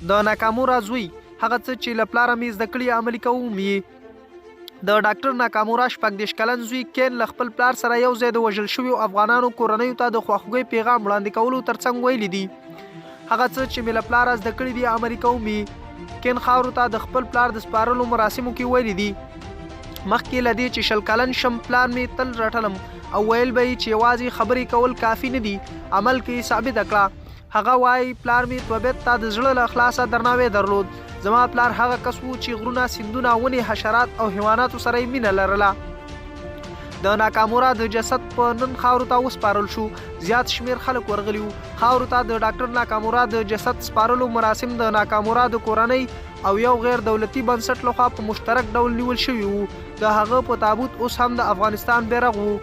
د ناکامورا زوی هغه څه چې له پلاره مې زده کړي عملي کوم یې. د ډاکټر ناکامورا 14 کلن زوی کین له خپل پلار سره یو ځای د وژل شویو افغانانو کورنیو ته د خواخوږۍ پیغام وړاندې کولو ترڅنګ ویلي دي هغه څه چې مې له پلاره زده کړي دي عملي کوم یې. کین خاورو ته د خپل پلار د سپارلو مراسمو کې ویلي دي مخکې له دې چې 20 کلن شم پلان مې تل رټلم او ویل به یې چې یوازې خبرې کول کافي نه دي عمل کې ثابت کړه. هغه وایي پلار مې طبیعت ته د زړه له اخلاصه درناوی درلود. زما پلار هغه کس و چې غرونه سیندونه ونې حشرات او حیواناتو سره یې مینه لرله. د ناکامورا د جسد په نن خاورو ته وسپارل شو. زیات شمیر خلک ورغلي وو. خاورو ته د ډاکټر ناکامورا د جسد سپارلو مراسم د ناکامورا د کورنۍ او یو غیر دولتي بنسټ لخوا په مشترک ډول نیول شوي وو. د هغه په تابوت اوس هم د افغانستان بیرغ وو.